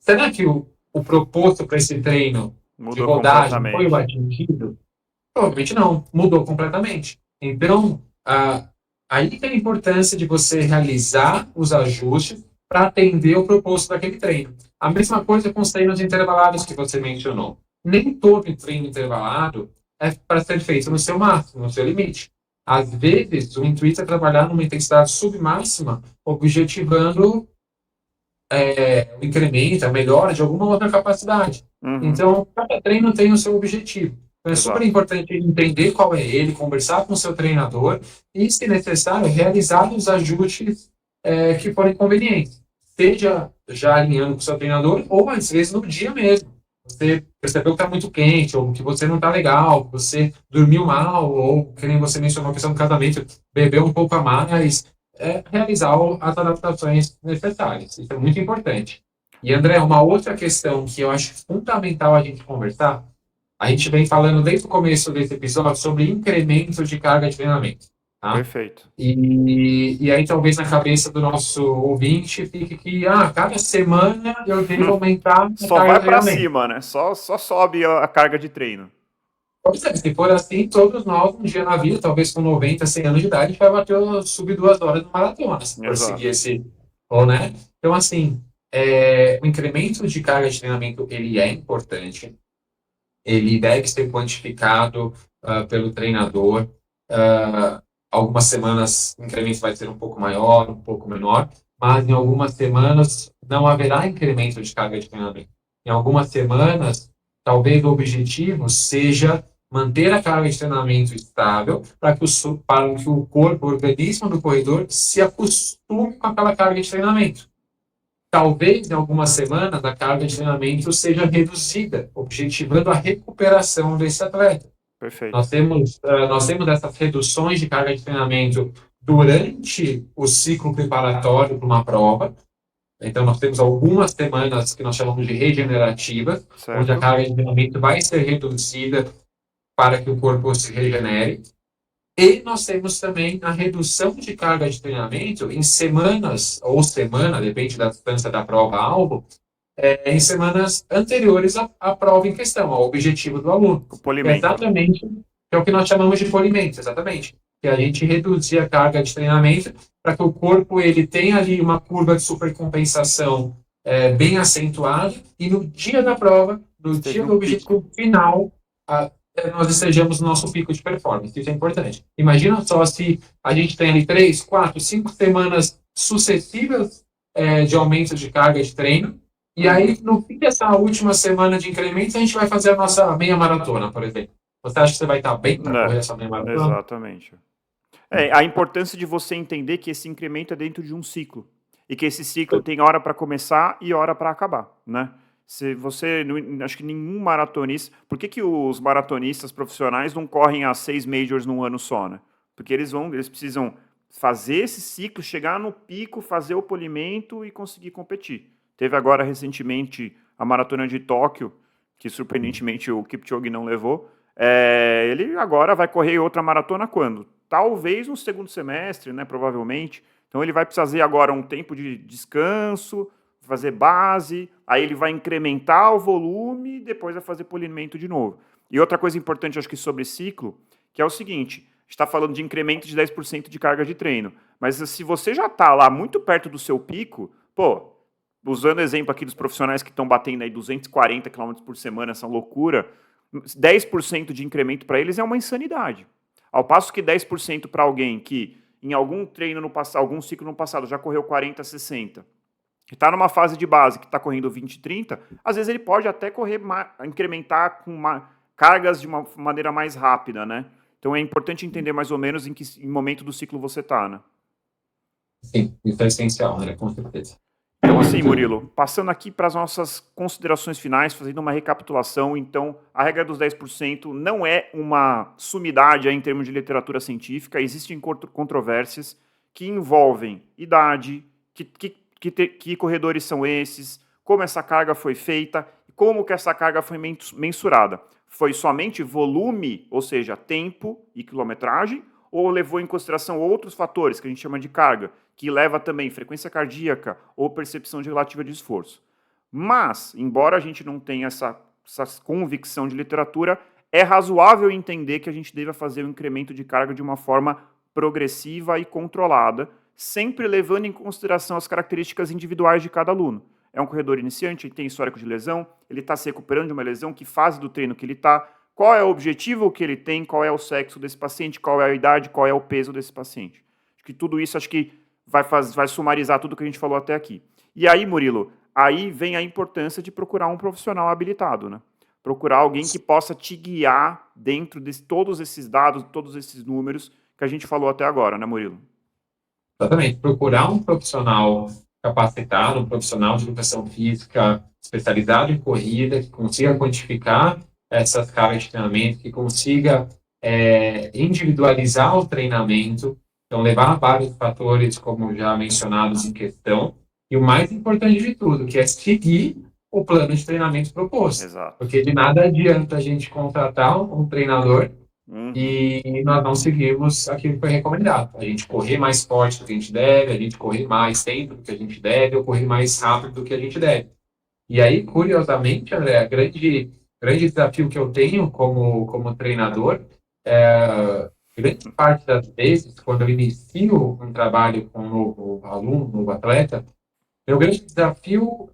Speaker 2: Será que o proposto para esse treino de
Speaker 1: Mudou
Speaker 2: rodagem foi o
Speaker 1: completamente.
Speaker 2: atingido? Provavelmente não, mudou completamente. Então, aí tem a importância de você realizar os ajustes para atender o proposto daquele treino. A mesma coisa com os treinos intervalados que você mencionou. Nem todo treino intervalado é para ser feito no seu máximo, no seu limite. Às vezes, o intuito é trabalhar numa intensidade submáxima, objetivando o incremento, a melhora de alguma outra capacidade.
Speaker 1: Uhum,
Speaker 2: Então, cada treino tem o seu objetivo. Então, é super
Speaker 1: exato.
Speaker 2: importante entender qual é ele, conversar com o seu treinador e, se necessário, realizar os ajustes que forem convenientes. Seja já alinhando com o seu treinador ou, às vezes, no dia mesmo. Você percebeu que está muito quente, ou que você não está legal, que você dormiu mal, ou, que nem você mencionou a questão do casamento, bebeu um pouco a mais, realizar as adaptações necessárias. Isso é muito importante. E, André, uma outra questão que eu acho fundamental a gente conversar, a gente vem falando desde o começo desse episódio sobre incremento de carga de treinamento. Tá?
Speaker 1: Perfeito.
Speaker 2: E aí talvez na cabeça do nosso ouvinte fique que, cada semana eu devo aumentar a
Speaker 1: Só
Speaker 2: carga
Speaker 1: vai
Speaker 2: de
Speaker 1: para
Speaker 2: treinamento.
Speaker 1: cima, né? Só sobe a carga de treino.
Speaker 2: Pois é, se for assim, todos nós, um dia na vida, talvez com 90, 100 anos de idade, a gente vai bater sub 2 horas no maratona, se for seguir
Speaker 1: Exato.
Speaker 2: esse, ou, né? Então, assim, o incremento de carga de treinamento, ele é importante, ele deve ser quantificado pelo treinador. Algumas semanas o incremento vai ser um pouco maior, um pouco menor, mas em algumas semanas não haverá incremento de carga de treinamento. Em algumas semanas, talvez o objetivo seja manter a carga de treinamento estável para que o corpo, o organismo do corredor se acostume com aquela carga de treinamento. Talvez em algumas semanas a carga de treinamento seja reduzida, objetivando a recuperação desse atleta.
Speaker 1: Perfeito.
Speaker 2: Nós temos essas reduções de carga de treinamento durante o ciclo preparatório para uma prova. Então, nós temos algumas semanas que nós chamamos de regenerativas, onde a
Speaker 1: Certo?
Speaker 2: carga de treinamento vai ser reduzida para que o corpo se regenere. E nós temos também a redução de carga de treinamento em semanas, ou semana, depende da distância da prova-alvo, em semanas anteriores à prova em questão, ao objetivo do aluno.
Speaker 1: O
Speaker 2: Que é
Speaker 1: polimento, né?
Speaker 2: exatamente que é o que nós chamamos de polimento, exatamente. Que a gente reduzir a carga de treinamento para que o corpo ele tenha ali uma curva de supercompensação bem acentuada e no dia da prova, no
Speaker 1: Esteja
Speaker 2: dia
Speaker 1: no
Speaker 2: do
Speaker 1: pico.
Speaker 2: objetivo final, nós estejamos no nosso pico de performance. Isso é importante. Imagina só se a gente tem ali 3, 4, 5 semanas sucessivas de aumento de carga de treino, e aí, no fim dessa última semana de incrementos, a gente vai fazer a nossa meia maratona, por exemplo. Você acha que você vai estar bem para correr
Speaker 1: Né,
Speaker 2: essa meia maratona?
Speaker 1: exatamente. A importância de você entender que esse incremento é dentro de um ciclo. E que esse ciclo tem hora para começar e hora para acabar, né? Se você, acho que nenhum maratonista, por que os maratonistas profissionais não correm a 6 majors num ano só, né? Porque eles precisam fazer esse ciclo, chegar no pico, fazer o polimento e conseguir competir. Teve agora recentemente a maratona de Tóquio, que surpreendentemente o Kipchoge não levou. Ele agora vai correr outra maratona quando? Talvez no segundo semestre, né? Provavelmente. Então ele vai fazer agora um tempo de descanso, fazer base, aí ele vai incrementar o volume e depois vai fazer polimento de novo. E outra coisa importante, acho que sobre ciclo, que é o seguinte, a gente está falando de incremento de 10% de carga de treino, mas se você já está lá muito perto do seu pico, pô, usando o exemplo aqui dos profissionais que estão batendo aí 240 km por semana, essa loucura, 10% de incremento para eles é uma insanidade. Ao passo que 10% para alguém que em algum treino no passado, algum ciclo no passado já correu 40, 60, que está numa fase de base que está correndo 20, 30, às vezes ele pode até correr, incrementar com cargas de uma maneira mais rápida, né? Então é importante entender mais ou menos em que momento do ciclo você está, né?
Speaker 2: Sim, isso é essencial, né? Com certeza.
Speaker 1: Então, assim, Murilo, passando aqui para as nossas considerações finais, fazendo uma recapitulação, então, a regra dos 10% não é uma sumidade aí em termos de literatura científica, existem controvérsias que envolvem idade, que corredores são esses, como essa carga foi feita, como que essa carga foi mensurada. Foi somente volume, ou seja, tempo e quilometragem, ou levou em consideração outros fatores que a gente chama de carga, que leva também frequência cardíaca ou percepção de relativa de esforço. Mas, embora a gente não tenha essa convicção de literatura, é razoável entender que a gente deva fazer o incremento de carga de uma forma progressiva e controlada, sempre levando em consideração as características individuais de cada aluno. É um corredor iniciante, ele tem histórico de lesão, ele está se recuperando de uma lesão, que fase do treino que ele está, qual é o objetivo que ele tem, qual é o sexo desse paciente, qual é a idade, qual é o peso desse paciente. Acho que tudo isso vai sumarizar tudo que a gente falou até aqui. E aí, Murilo, aí vem a importância de procurar um profissional habilitado, né? Procurar alguém que possa te guiar dentro de todos esses dados, todos esses números que a gente falou até agora, né, Murilo?
Speaker 2: Exatamente. Procurar um profissional capacitado, um profissional de educação física especializado em corrida, que consiga quantificar essas cargas de treinamento, que consiga individualizar o treinamento, então levar vários fatores, como já mencionados em questão, e o mais importante de tudo, que é seguir o plano de treinamento proposto.
Speaker 1: Exato.
Speaker 2: Porque de nada adianta a gente contratar um treinador e nós não seguimos aquilo que foi recomendado. A gente correr mais forte do que a gente deve, a gente correr mais tempo do que a gente deve, ou correr mais rápido do que a gente deve. E aí, curiosamente, André, grande desafio que eu tenho como treinador, grande parte das vezes, quando eu inicio um trabalho com um novo aluno, um novo atleta, meu grande desafio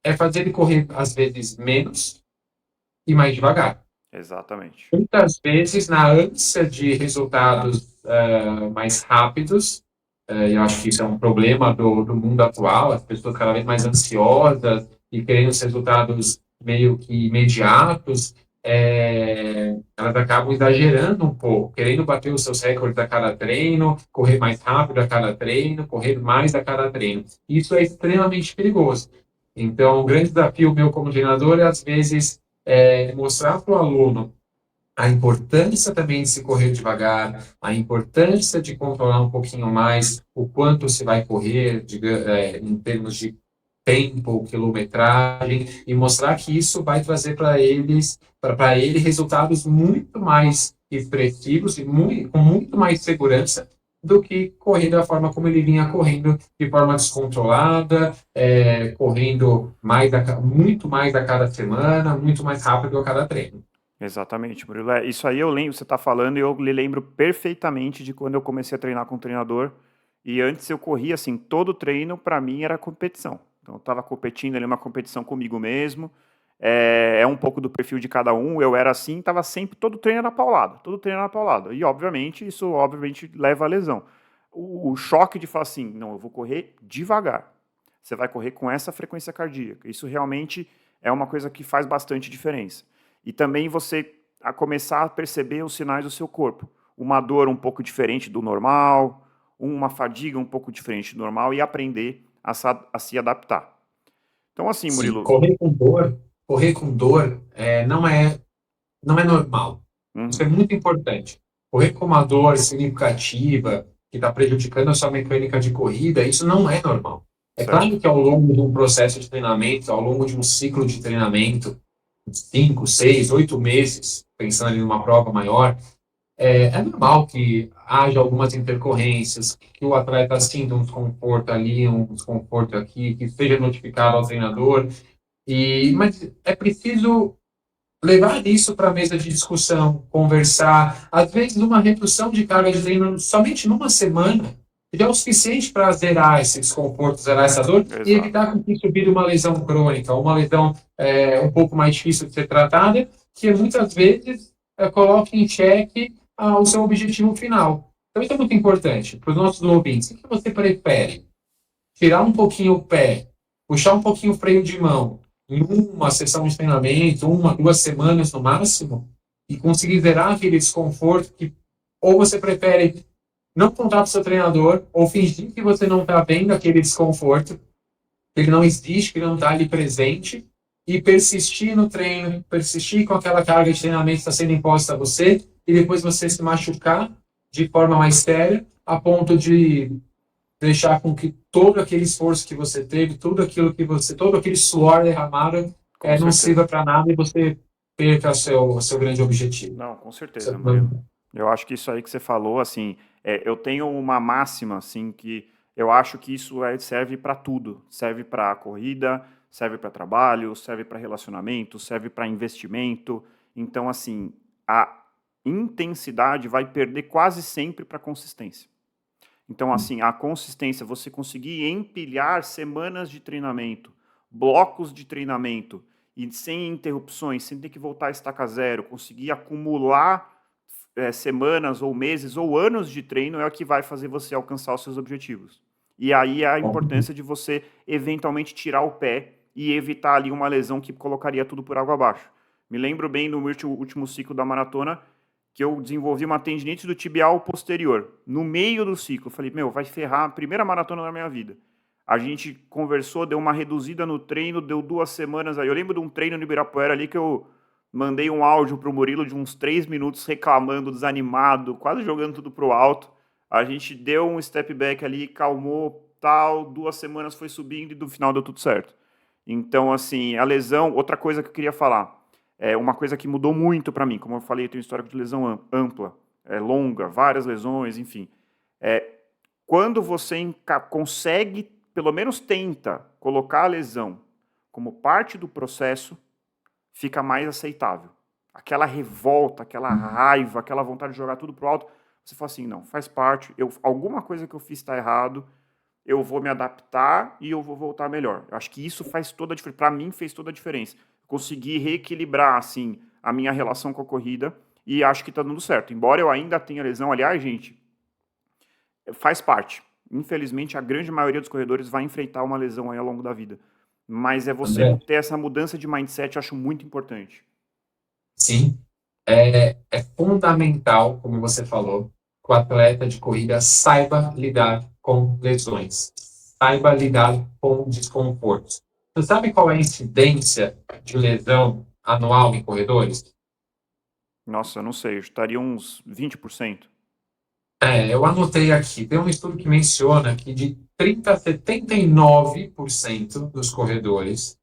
Speaker 2: é fazer ele correr, às vezes, menos e mais devagar.
Speaker 1: Exatamente.
Speaker 2: Muitas vezes, na ânsia de resultados mais rápidos, eu acho que isso é um problema do mundo atual, as pessoas cada vez mais ansiosas e querendo os resultados meio que imediatos, elas acabam exagerando um pouco, querendo bater os seus recordes a cada treino, correr mais rápido a cada treino, correr mais a cada treino. Isso é extremamente perigoso. Então, o grande desafio meu como treinador é, às vezes, mostrar para o aluno a importância também de se correr devagar, a importância de controlar um pouquinho mais o quanto se vai correr, em termos de tempo, quilometragem, e mostrar que isso vai trazer para ele resultados muito mais expressivos e com muito mais segurança do que correr da forma como ele vinha correndo, de forma descontrolada, correndo muito mais a cada semana, muito mais rápido a cada treino.
Speaker 1: Exatamente, Murilo. Isso aí eu lembro, você está falando, e eu lhe lembro perfeitamente de quando eu comecei a treinar com o treinador. E antes eu corria assim, todo treino para mim era competição. Então eu estava competindo ali uma competição comigo mesmo. É um pouco do perfil de cada um. Eu era assim, estava sempre, todo treino era paulado, todo treino era paulado. E obviamente isso obviamente leva à lesão. O choque de falar assim, não, eu vou correr devagar. Você vai correr com essa frequência cardíaca. Isso realmente é uma coisa que faz bastante diferença. E também você a começar a perceber os sinais do seu corpo. Uma dor um pouco diferente do normal, uma fadiga um pouco diferente do normal e aprender a se adaptar. Então, assim,
Speaker 2: Sim,
Speaker 1: Murilo.
Speaker 2: correr com dor não é normal. Isso é muito importante. Correr com uma dor significativa que está prejudicando a sua mecânica de corrida, isso não é normal. É
Speaker 1: Certo.
Speaker 2: claro que ao longo de um processo de treinamento, ao longo de um ciclo de treinamento, 5, 6, 8 meses, pensando em uma prova maior, é normal que haja algumas intercorrências, que o atleta sinta um desconforto ali, um desconforto aqui, que seja notificado ao treinador, mas é preciso levar isso para a mesa de discussão, conversar, às vezes uma redução de carga de treino somente numa semana, já é o suficiente para zerar esse desconforto, zerar essa dor e
Speaker 1: Exato.
Speaker 2: evitar com que isso vire uma lesão crônica, uma lesão um pouco mais difícil de ser tratada, que muitas vezes coloque em xeque o seu objetivo final. Então isso é muito importante para os nossos ouvintes. O que você prefere? Tirar um pouquinho o pé, puxar um pouquinho o freio de mão, em uma sessão de treinamento, 1, 2 semanas no máximo, e conseguir zerar aquele desconforto que ou você prefere não contar para o seu treinador, ou fingir que você não está vendo aquele desconforto, que ele não existe, que ele não está ali presente, e persistir no treino, persistir com aquela carga de treinamento que está sendo imposta a você, e depois você se machucar de forma mais séria, a ponto de deixar com que todo aquele esforço que você teve, todo aquele suor derramado,
Speaker 1: Com
Speaker 2: não
Speaker 1: certeza.
Speaker 2: sirva para nada e você perca o seu grande objetivo.
Speaker 1: Não, com certeza, Murilo. Eu acho que isso aí que você falou, assim, eu tenho uma máxima, assim, que eu acho que isso serve para tudo. Serve para corrida, serve para trabalho, serve para relacionamento, serve para investimento. Então, assim, a intensidade vai perder quase sempre para consistência. Então, assim, a consistência, você conseguir empilhar semanas de treinamento, blocos de treinamento, e sem interrupções, sem ter que voltar a estaca zero, conseguir acumular semanas ou meses ou anos de treino é o que vai fazer você alcançar os seus objetivos. E aí é a importância de você eventualmente tirar o pé e evitar ali uma lesão que colocaria tudo por água abaixo. Me lembro bem no último ciclo da maratona que eu desenvolvi uma tendinite do tibial posterior. No meio do ciclo, eu falei, vai ferrar a primeira maratona da minha vida. A gente conversou, deu uma reduzida no treino, deu 2 semanas aí. Eu lembro de um treino no Ibirapuera ali que eu mandei um áudio pro Murilo de uns 3 minutos reclamando, desanimado, quase jogando tudo pro alto. A gente deu um step back ali, calmou, tal, 2 semanas foi subindo e no final deu tudo certo. Então, assim, a lesão, outra coisa que eu queria falar, uma coisa que mudou muito para mim, como eu falei, eu tenho um histórico de lesão ampla, longa, várias lesões, enfim. Quando você consegue, pelo menos tenta, colocar a lesão como parte do processo, fica mais aceitável. Aquela revolta, aquela raiva, aquela vontade de jogar tudo pro alto, você fala assim, não, faz parte, alguma coisa que eu fiz está errado, eu vou me adaptar e eu vou voltar melhor. Eu acho que isso faz toda a diferença. Para mim, fez toda a diferença. Consegui reequilibrar, assim, a minha relação com a corrida e acho que está dando certo. Embora eu ainda tenha lesão, aliás, gente, faz parte. Infelizmente, a grande maioria dos corredores vai enfrentar uma lesão aí ao longo da vida. Mas você
Speaker 2: André,
Speaker 1: ter essa mudança de mindset, eu acho muito importante.
Speaker 2: sim, é fundamental, como você falou, que o atleta de corrida saiba lidar com lesões, saiba lidar com desconfortos. Você sabe qual é a incidência de lesão anual em corredores?
Speaker 1: Nossa, eu não sei, eu estaria uns 20%.
Speaker 2: Eu anotei aqui, tem um estudo que menciona que de 30 a 79% dos corredores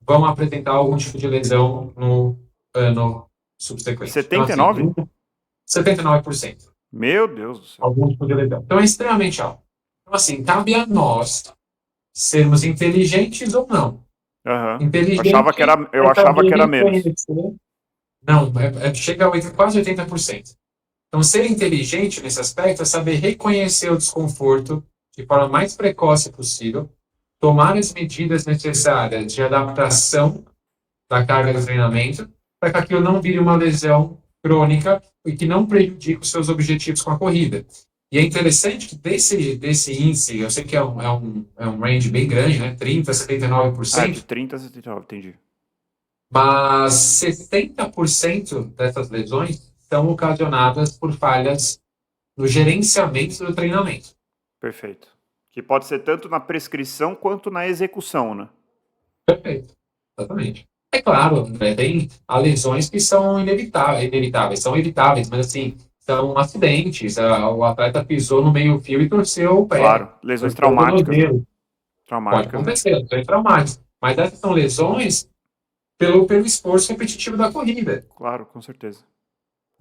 Speaker 2: vão apresentar algum tipo de lesão no ano subsequente. Então, assim,
Speaker 1: 79?
Speaker 2: 79%.
Speaker 1: Meu Deus do céu.
Speaker 2: Algum tipo de lesão. Então é extremamente alto. Então, assim, cabe a nós sermos inteligentes ou não.
Speaker 1: Aham.
Speaker 2: Inteligente
Speaker 1: Eu
Speaker 2: é
Speaker 1: achava
Speaker 2: saber
Speaker 1: que era menos.
Speaker 2: reconhecer. Não, chega a quase 80%. Então, ser inteligente nesse aspecto é saber reconhecer o desconforto de forma mais precoce possível, tomar as medidas necessárias de adaptação da carga de treinamento, para que aquilo não vire uma lesão crônica e que não prejudique os seus objetivos com a corrida. E é interessante que desse índice, eu sei que é um range bem grande, né? 30% a 79%,
Speaker 1: De 30 a 79, entendi.
Speaker 2: mas 70% dessas lesões são ocasionadas por falhas no gerenciamento do treinamento.
Speaker 1: Perfeito. Que pode ser tanto na prescrição quanto na execução, né?
Speaker 2: Perfeito, exatamente. É claro, André, tem lesões que são inevitáveis, são evitáveis, mas assim, são acidentes. O atleta pisou no meio-fio e torceu o pé,
Speaker 1: Claro. Lesões
Speaker 2: torceu o
Speaker 1: traumáticas, né?
Speaker 2: tornozelo. Pode
Speaker 1: Traumáticas, né?
Speaker 2: acontecer, lesões traumáticas. Mas essas são lesões pelo esforço repetitivo da corrida.
Speaker 1: Claro, com certeza.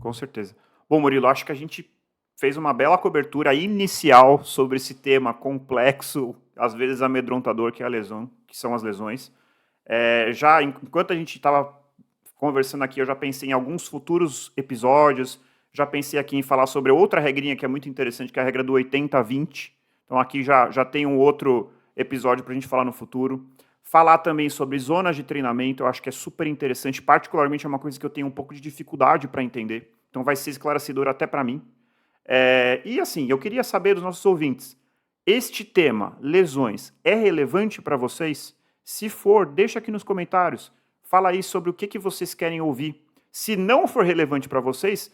Speaker 1: Com certeza. Bom, Murilo, acho que a gente fez uma bela cobertura inicial sobre esse tema complexo, às vezes amedrontador, que é a lesão, que são as lesões. Já enquanto a gente estava conversando aqui, eu já pensei em alguns futuros episódios, já pensei aqui em falar sobre outra regrinha que é muito interessante, que é a regra do 80-20. Então aqui já tem um outro episódio para a gente falar no futuro. Falar também sobre zonas de treinamento, eu acho que é super interessante, particularmente é uma coisa que eu tenho um pouco de dificuldade para entender, então vai ser esclarecedor até para mim. E assim, eu queria saber dos nossos ouvintes, este tema, lesões, é relevante para vocês? Se for, deixa aqui nos comentários, fala aí sobre o que vocês querem ouvir. Se não for relevante para vocês,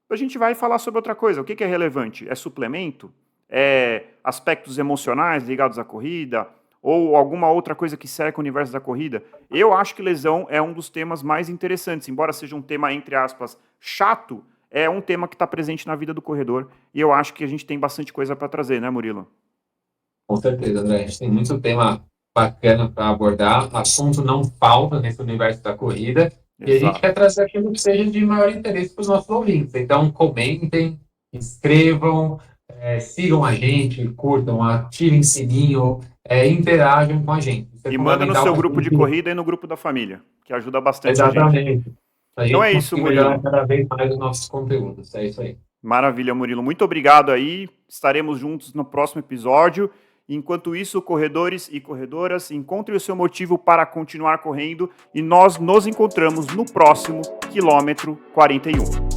Speaker 1: a gente vai falar sobre outra coisa. O que é relevante? É suplemento? É aspectos emocionais ligados à corrida? Ou alguma outra coisa que cerca o universo da corrida? Eu acho que lesão é um dos temas mais interessantes. Embora seja um tema, entre aspas, chato, é um tema que está presente na vida do corredor. E eu acho que a gente tem bastante coisa para trazer, né, Murilo?
Speaker 2: Com certeza, André. A gente tem muito tema bacana para abordar. Assunto não falta nesse universo da corrida. E a gente
Speaker 1: Exato.
Speaker 2: quer trazer aquilo que seja de maior interesse para os nossos ouvintes. Então, comentem, inscrevam, sigam a gente, curtam, ativem sininho, interajam com a gente. Isso é
Speaker 1: E manda no
Speaker 2: fundamental
Speaker 1: seu
Speaker 2: para a
Speaker 1: grupo de
Speaker 2: gente.
Speaker 1: corrida e no grupo da família, que ajuda bastante a gente.
Speaker 2: Exatamente. Para a
Speaker 1: Então
Speaker 2: gente
Speaker 1: é isso,
Speaker 2: conseguir melhorar
Speaker 1: Murilo.
Speaker 2: cada vez mais os nossos conteúdos. É isso aí.
Speaker 1: Maravilha, Murilo. Muito obrigado aí. Estaremos juntos no próximo episódio. Enquanto isso, corredores e corredoras, encontrem o seu motivo para continuar correndo e nós nos encontramos no próximo quilômetro 41.